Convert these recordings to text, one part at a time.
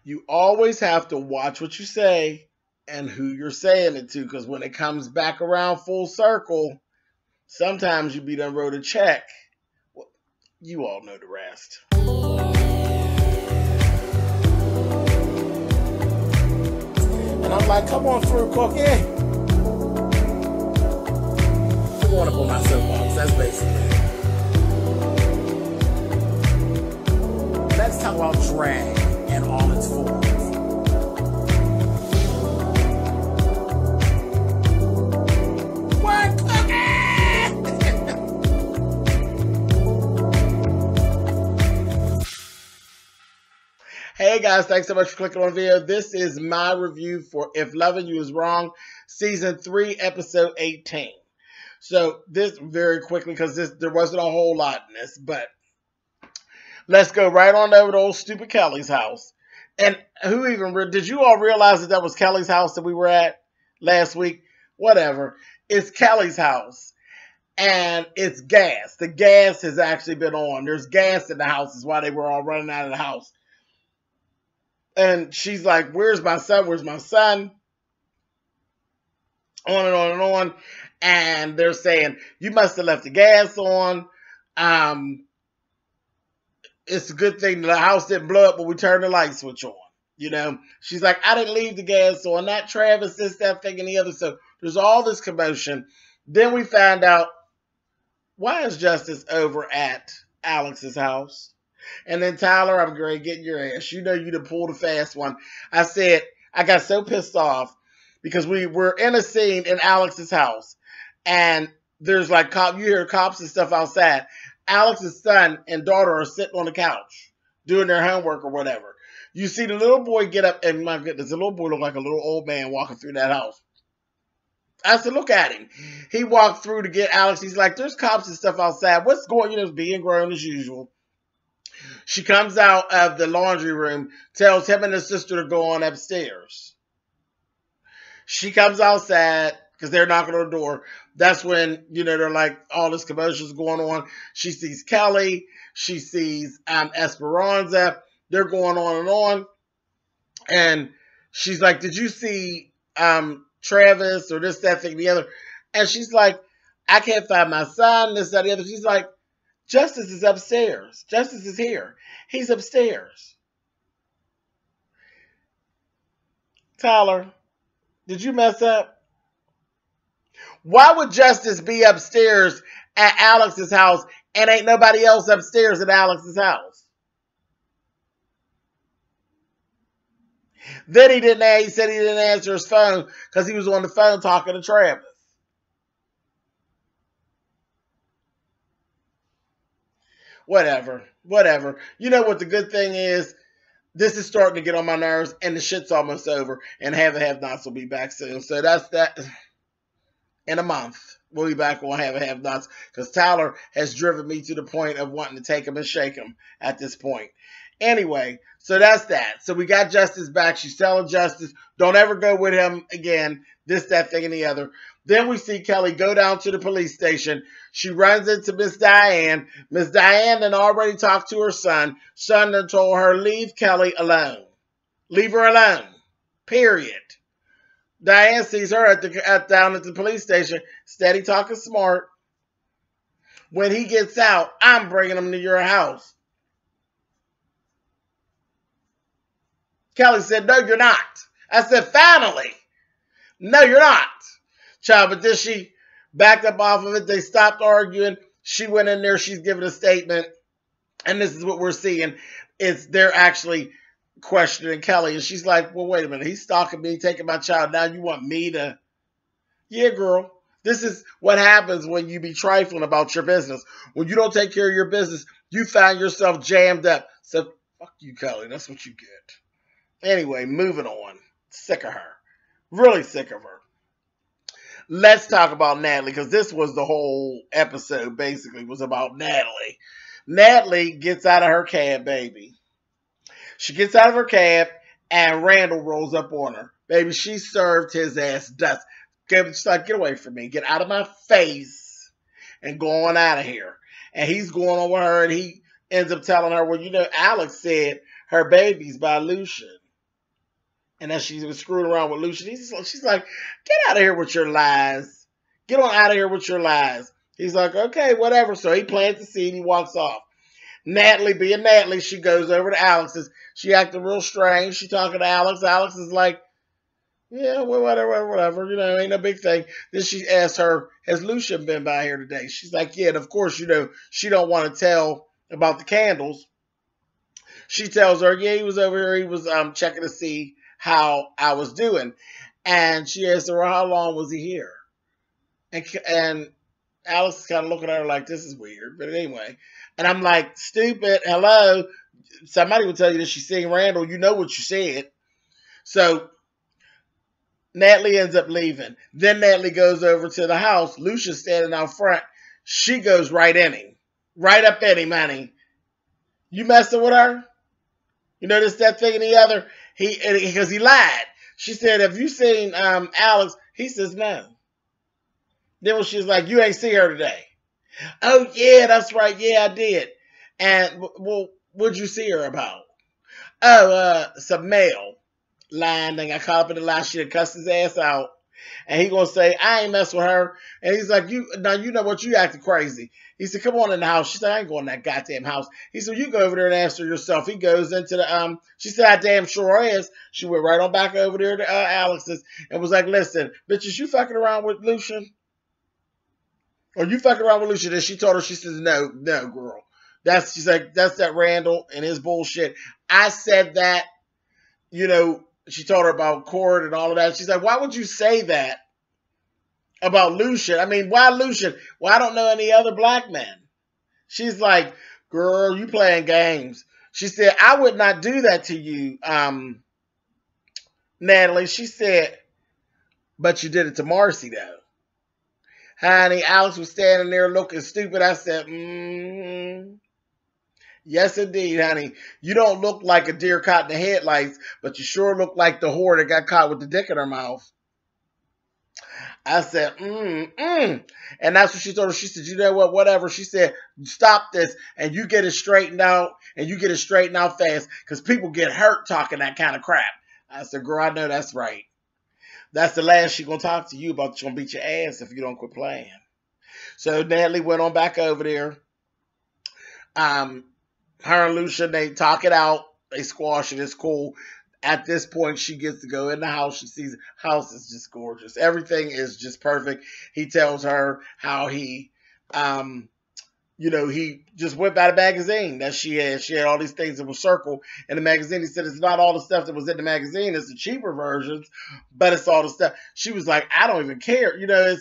You always have to watch what you say and who you're saying it to, because when it comes back around full circle, sometimes you be done wrote a check. Well, you all know the rest. And I'm like, come on through, Cookie. I'm going up on my soapbox. That's basically it. Let's talk about drag and all its forms. What, Hey guys, thanks so much for clicking on the video. This is my review for If Loving You Is Wrong, Season 3, Episode 18. So this very quickly, because there wasn't a whole lot in this, but let's go right on over to old stupid Kelly's house. And who even, did you all realize that that was Kelly's house that we were at last week? Whatever. It's Kelly's house. And it's gas. The gas has actually been on. There's gas in the house is why they were all running out of the house. And she's like, where's my son? Where's my son? On and on and on. And they're saying, you must have left the gas on. It's a good thing that the house didn't blow up when we turned the light switch on. You know, she's like, I didn't leave the gas on. Not Travis, this, that, thing, and the other. So there's all this commotion. Then we find out, why is Justice over at Alex's house? And then, Tyler, I'm going to get your ass. You know you done pulled a fast one. I said, I got so pissed off because we were in a scene in Alex's house. And there's like, you hear cops and stuff outside. Alex's son and daughter are sitting on the couch doing their homework or whatever. You see the little boy get up, and my goodness, the little boy looked like a little old man walking through that house. I said, look at him. He walked through to get Alex. He's like, there's cops and stuff outside. What's going on? You know, being grown as usual. She comes out of the laundry room, tells him and his sister to go on upstairs. She comes outside because they're knocking on the door. That's when, you know, they're like, all this commotion's going on. She sees Kelly. She sees Esperanza. They're going on and on. And she's like, did you see Travis or this, that, thing, the other? And she's like, I can't find my son, this, that, the other. She's like, Justice is upstairs. Justice is here. He's upstairs. Tyler, did you mess up? Why would Justice be upstairs at Alex's house and ain't nobody else upstairs at Alex's house? Then he said he didn't answer his phone because he was on the phone talking to Travis. Whatever. You know what the good thing is? This is starting to get on my nerves, and the shit's almost over, and Have and Have-Nots will be back soon. So that's that. In a month, we'll be back on Have and Have-Nots, because Tyler has driven me to the point of wanting to take him and shake him at this point. Anyway, so that's that. So we got Justice back. She's telling Justice, don't ever go with him again. This, that, thing, and the other. Then we see Kelly go down to the police station. She runs into Miss Diane. Miss Diane had already talked to her son. Son then told her, leave Kelly alone. Leave her alone. Period. Diane sees her down at the police station, steady talking smart. When he gets out, I'm bringing him to your house. Kelly said, no, you're not. I said, finally. No, you're not. Child, but then she backed up off of it. They stopped arguing. She went in there. She's giving a statement. And this is what we're seeing. They're actually questioning Kelly. And she's like, well, wait a minute. He's stalking me, taking my child. Now you want me to? Yeah, girl. This is what happens when you be trifling about your business. When you don't take care of your business, you find yourself jammed up. So, fuck you, Kelly. That's what you get. Anyway, moving on. Sick of her. Really sick of her. Let's talk about Natalie, because this was the whole episode, basically, was about Natalie. Natalie gets out of her cab, baby. She gets out of her cab, and Randall rolls up on her. Baby, she served his ass dust. She's like, get away from me. Get out of my face and go on out of here. And he's going on with her, and he ends up telling her, well, you know, Alex said her baby's by Lucian. And as she was screwing around with Lucius, she's like, get out of here with your lies. Get on out of here with your lies. He's like, okay, whatever. So he plants the seed. He walks off. Natalie, being Natalie, she goes over to Alex's. She acting real strange. She talking to Alex. Alex is like, yeah, well, whatever. You know, ain't no big thing. Then she asks her, has Lucian been by here today? She's like, yeah, and of course, you know, she don't want to tell about the candles. She tells her, yeah, he was over here. He was checking to see how I was doing. And she asked her, well, how long was he here? And Alex is kind of looking at her like, this is weird. But anyway. And I'm like, stupid, hello. Somebody would tell you that she's seeing Randall. You know what you said. So Natalie ends up leaving. Then Natalie goes over to the house. Lucia's standing out front. She goes right in him. Right up in him, honey. You messing with her? You know this, that, thing, and the other? Because he lied. She said, have you seen Alex? He says, no. Then when she's like, you ain't see her today. Oh, yeah, that's right. Yeah, I did. And, well, what'd you see her about? Oh, some mail. Lying thing. I caught up in the lie. She had cussed his ass out. And he gonna say, I ain't mess with her. And he's like, you know what? You acting crazy. He said, come on in the house. She said, I ain't going in that goddamn house. He said, you go over there and answer yourself. He goes into the, she said, I damn sure is. She went right on back over there to Alex's and was like, listen, bitches, you fucking around with Lucian? Or you fucking around with Lucian? And she told her, she says, no, girl. She's like, that's that Randall and his bullshit. I said that, you know, she told her about Cord and all of that. She's like, why would you say that about Lucian? I mean, why Lucian? Well, I don't know any other black men. She's like, girl, you playing games. She said, I would not do that to you, Natalie. She said, but you did it to Marcy, though. Honey, Alex was standing there looking stupid. I said, yes, indeed, honey. You don't look like a deer caught in the headlights, but you sure look like the whore that got caught with the dick in her mouth. I said, And that's what she told her. She said, you know what, whatever. She said, stop this, and you get it straightened out, and you get it straightened out fast, because people get hurt talking that kind of crap. I said, girl, I know that's right. That's the last she's going to talk to you about. She's going to beat your ass if you don't quit playing. So Natalie went on back over there. Her and Lucia, they talk it out. They squash it. It's cool. At this point, she gets to go in the house. She sees the house is just gorgeous. Everything is just perfect. He tells her how he, you know, he just went by the magazine that she had. She had all these things that were circled in the magazine. He said, it's not all the stuff that was in the magazine. It's the cheaper versions, but it's all the stuff. She was like, I don't even care. You know,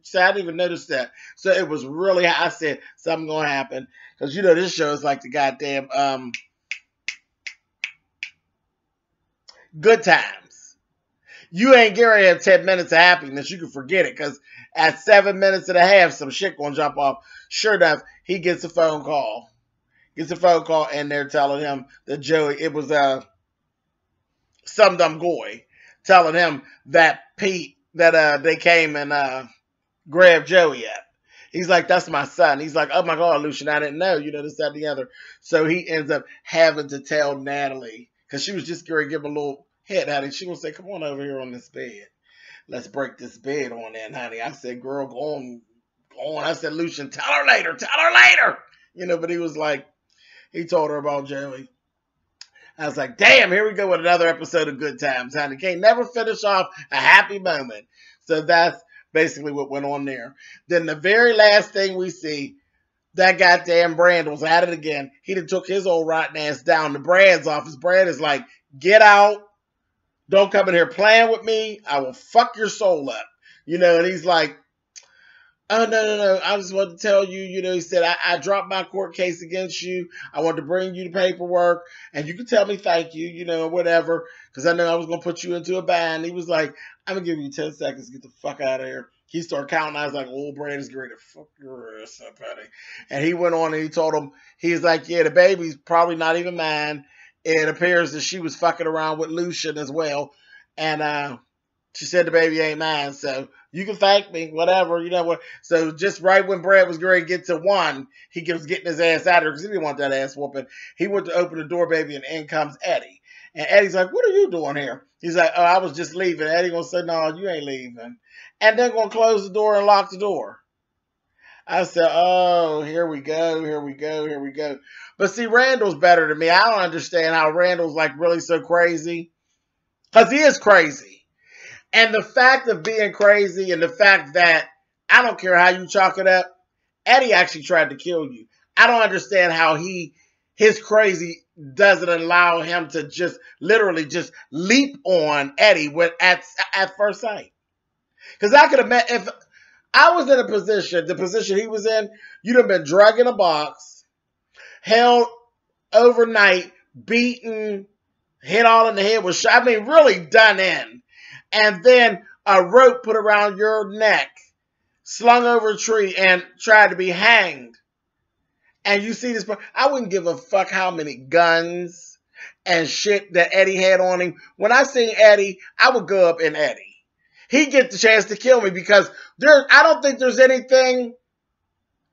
so I didn't even notice that. So it was really, I said, something going to happen. Because, you know, this show is like the goddamn Good Times. You ain't going to have 10 minutes of happiness. You can forget it. Because at 7 minutes and a half, some shit going to jump off. Sure enough, he gets a phone call. And they're telling him that Joey, it was some dumb boy telling him that Pete, that they came and grabbed Joey up. He's like, that's my son. He's like, oh my God, Lucian, I didn't know, you know, this, that, and the other. So he ends up having to tell Natalie, because she was just going to give him a little hit, honey. She will say, come on over here on this bed. Let's break this bed on in, honey. I said, girl, go on. I said, Lucian, tell her later. You know, but he was like, he told her about Joey. I was like, damn, here we go with another episode of Good Times, honey. Can't never finish off a happy moment. So that's basically what went on there. Then the very last thing we see, that goddamn Brand was at it again. He done took his old rotten ass down to Brad's office. Brad is like, get out. Don't come in here playing with me. I will fuck your soul up. You know, and he's like, oh, no. I just wanted to tell you, you know, he said, I dropped my court case against you. I wanted to bring you the paperwork, and you can tell me thank you, you know, whatever, because I know I was going to put you into a bind. He was like, I'm going to give you 10 seconds to get the fuck out of here. He started counting. I was like, old Brad is great to fuck your ass up, honey. And he went on and he told him, he's like, yeah, the baby's probably not even mine. It appears that she was fucking around with Lucian as well. And she said the baby ain't mine, so you can thank me, whatever, you know what. So just right when Brad was going to get to one, he was getting his ass out of her because he didn't want that ass whooping. He went to open the door, baby, and in comes Eddie. And Eddie's like, what are you doing here? He's like, oh, I was just leaving. Eddie gonna say, no, you ain't leaving. And they're gonna close the door and lock the door. I said, oh, here we go, here we go, here we go. But see, Randall's better than me. I don't understand how Randall's like really so crazy. Because he is crazy. And the fact of being crazy and the fact that I don't care how you chalk it up, Eddie actually tried to kill you. I don't understand how his crazy doesn't allow him to just literally just leap on Eddie at first sight. Because I could have met, if I was in a position, the position he was in, you'd have been drugged in a box, held overnight, beaten, hit all in the head with shot. I mean, really done in. And then a rope put around your neck, slung over a tree, and tried to be hanged. And you see this, I wouldn't give a fuck how many guns and shit that Eddie had on him. When I seen Eddie, I would go up in Eddie. He'd get the chance to kill me because I don't think there's anything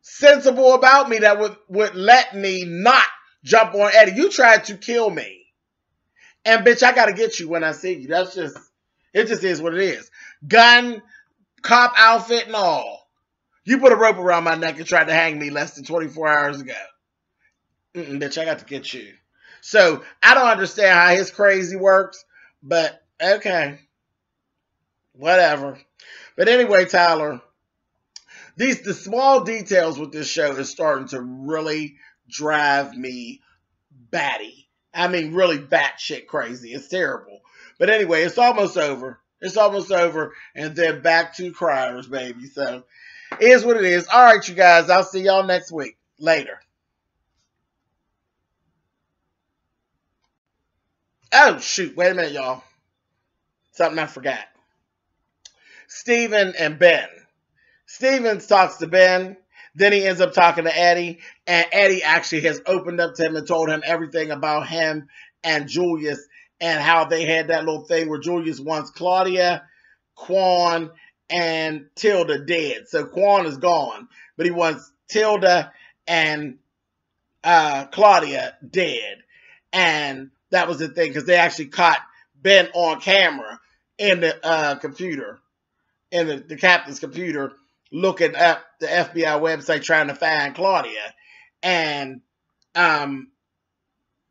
sensible about me that would let me not jump on Eddie. You tried to kill me. And bitch, I gotta get you when I see you. It just is what it is. Gun, cop outfit and all. You put a rope around my neck and tried to hang me less than 24 hours ago. Bitch, I got to get you. So, I don't understand how his crazy works, but okay. Whatever. But anyway, Tyler, the small details with this show is starting to really drive me batty. I mean, really batshit crazy. It's terrible. But anyway, it's almost over. It's almost over. And then back to criers, baby. So, it is what it is. All right, you guys. I'll see y'all next week. Later. Oh, shoot. Wait a minute, y'all. Something I forgot. Steven and Ben. Steven talks to Ben. Then he ends up talking to Eddie. And Eddie actually has opened up to him and told him everything about him and Julius and how they had that little thing where Julius wants Claudia, Quan, and Tilda dead. So Quan is gone. But he wants Tilda and Claudia dead. And that was the thing because they actually caught Ben on camera in the computer. In the captain's computer, looking up the FBI website trying to find Claudia. And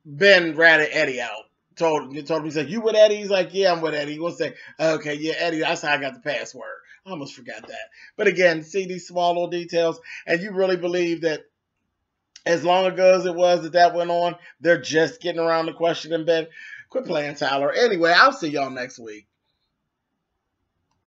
Ben ratted Eddie out. Told him, he's like, you with Eddie? He's like, yeah, I'm with Eddie. He will say, okay, yeah, Eddie, that's how I got the password. I almost forgot that. But again, see these small little details. And you really believe that as long ago as it was that went on, they're just getting around the question and Ben. Quit playing, Tyler. Anyway, I'll see y'all next week.